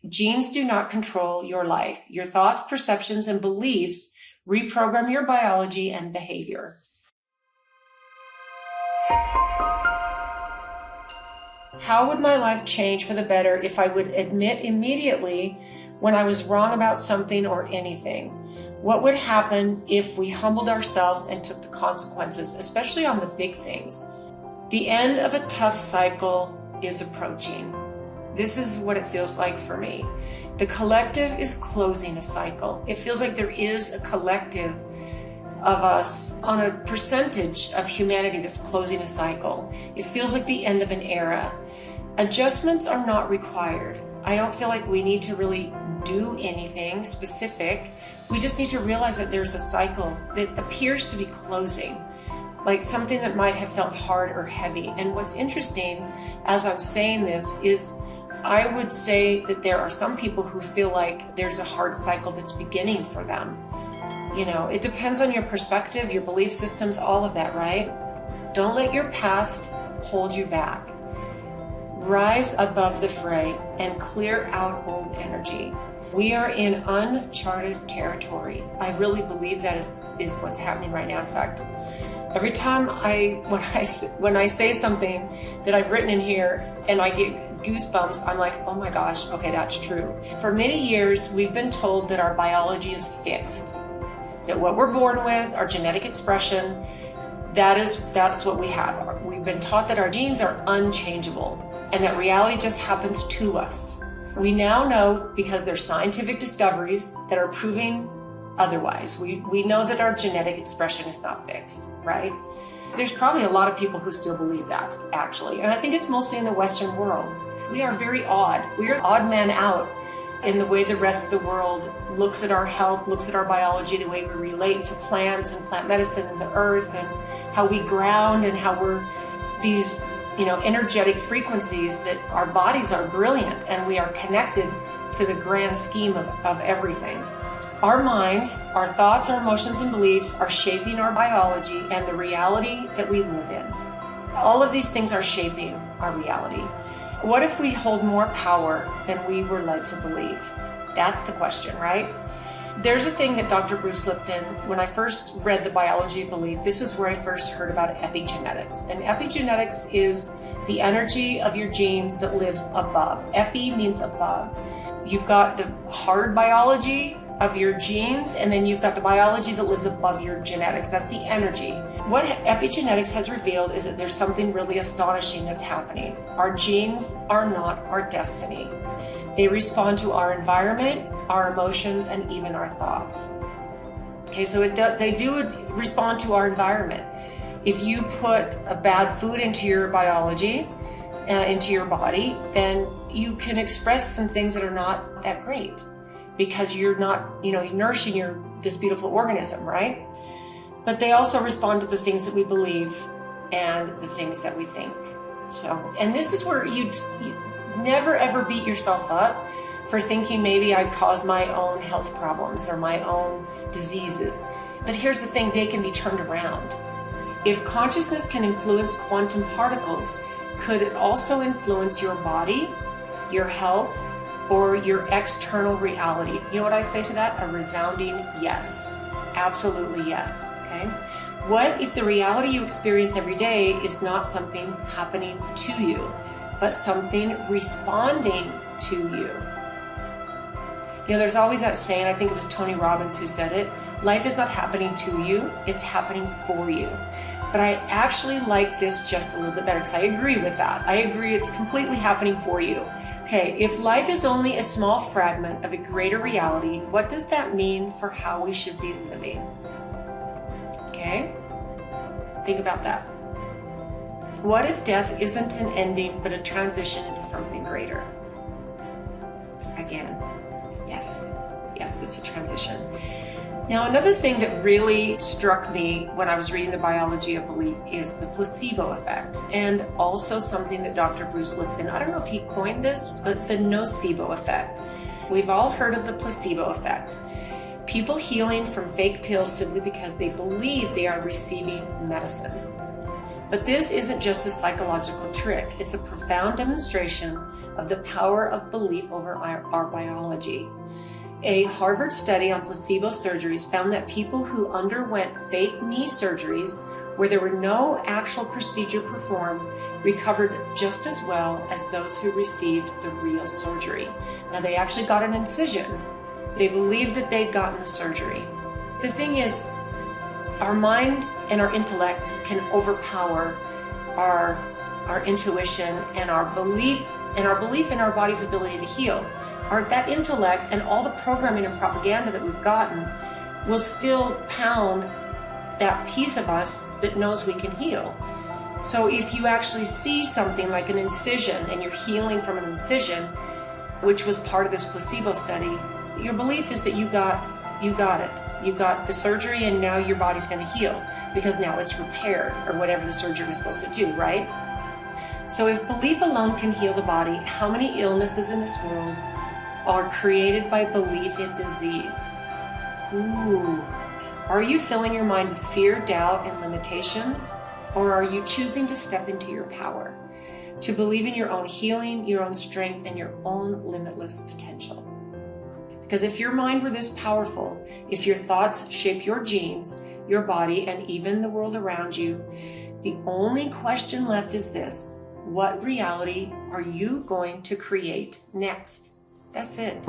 Genes do not control your life. Your thoughts, perceptions, and beliefs reprogram your biology and behavior. How would my life change for the better if I would admit immediately when I was wrong about something or anything? What would happen if we humbled ourselves and took the consequences, especially on the big things? The end of a tough cycle is approaching. This is what it feels like for me. The collective is closing a cycle. It feels like there is a collective of us on a percentage of humanity that's closing a cycle. It feels like the end of an era. Adjustments are not required. I don't feel like we need to really do anything specific. We just need to realize that there's a cycle that appears to be closing, like something that might have felt hard or heavy. And what's interesting as I'm saying this is I would say that there are some people who feel like there's a hard cycle that's beginning for them. You know, it depends on your perspective, your belief systems, all of that, right? Don't let your past hold you back. Rise above the fray and clear out old energy. We are in uncharted territory. I really believe that is what's happening right now. In fact, every time when I say something that I've written in here and I get goosebumps, I'm like, oh my gosh, okay, that's true. For many years, we've been told that our biology is fixed, that what we're born with, our genetic expression, that's what we have. We've been taught that our genes are unchangeable and that reality just happens to us. We now know, because there's scientific discoveries that are proving otherwise. We know that our genetic expression is not fixed, right? There's probably a lot of people who still believe that, actually. And I think it's mostly in the Western world. We are very odd. We are odd man out in the way the rest of the world looks at our health, looks at our biology, the way we relate to plants and plant medicine and the earth, and how we ground and how we're these energetic frequencies, that our bodies are brilliant and we are connected to the grand scheme of everything. Our mind, our thoughts, our emotions and beliefs are shaping our biology and the reality that we live in. All of these things are shaping our reality. What if we hold more power than we were led to believe? That's the question, right? There's a thing that Dr. Bruce Lipton, when I first read The Biology of Belief, this is where I first heard about epigenetics. And epigenetics is the energy of your genes that lives above. Epi means above. You've got the hard biology of your genes, and then you've got the biology that lives above your genetics. That's the energy. What epigenetics has revealed is that there's something really astonishing that's happening. Our genes are not our destiny. They respond to our environment, our emotions, and even our thoughts. Okay, so they do respond to our environment. If you put a bad food into your biology, into your body, then you can express some things that are not that great, because you're not, nourishing this beautiful organism, right? But they also respond to the things that we believe and the things that we think. And this is where you never ever beat yourself up for thinking maybe I caused my own health problems or my own diseases. But here's the thing, they can be turned around. If consciousness can influence quantum particles, could it also influence your body, your health, or your external reality? You know what I say to that? A resounding yes. Absolutely yes. Okay? What if the reality you experience every day is not something happening to you, but something responding to you? There's always that saying, I think it was Tony Robbins who said it, life is not happening to you, it's happening for you. But I actually like this just a little bit better, because I agree with that. I agree it's completely happening for you. Okay, if life is only a small fragment of a greater reality, what does that mean for how we should be living? Okay, think about that. What if death isn't an ending, but a transition into something greater? Again, yes, it's a transition. Now, another thing that really struck me when I was reading The Biology of Belief is the placebo effect, and also something that Dr. Bruce Lipton, I don't know if he coined this, but the nocebo effect. We've all heard of the placebo effect. People healing from fake pills simply because they believe they are receiving medicine. But this isn't just a psychological trick. It's a profound demonstration of the power of belief over our biology. A Harvard study on placebo surgeries found that people who underwent fake knee surgeries, where there were no actual procedure performed, recovered just as well as those who received the real surgery. Now, they actually got an incision. They believed that they'd gotten the surgery. The thing is, our mind and our intellect can overpower our intuition and our belief in our body's ability to heal. That intellect and all the programming and propaganda that we've gotten will still pound that piece of us that knows we can heal. So if you actually see something like an incision and you're healing from an incision, which was part of this placebo study, your belief is that you got it. You got the surgery and now your body's going to heal because now it's repaired or whatever the surgery was supposed to do, right? So if belief alone can heal the body, how many illnesses in this world are created by belief in disease? Ooh. Are you filling your mind with fear, doubt, and limitations? Or are you choosing to step into your power, to believe in your own healing, your own strength, and your own limitless potential? Because if your mind were this powerful, if your thoughts shape your genes, your body, and even the world around you, the only question left is this: what reality are you going to create next? That's it.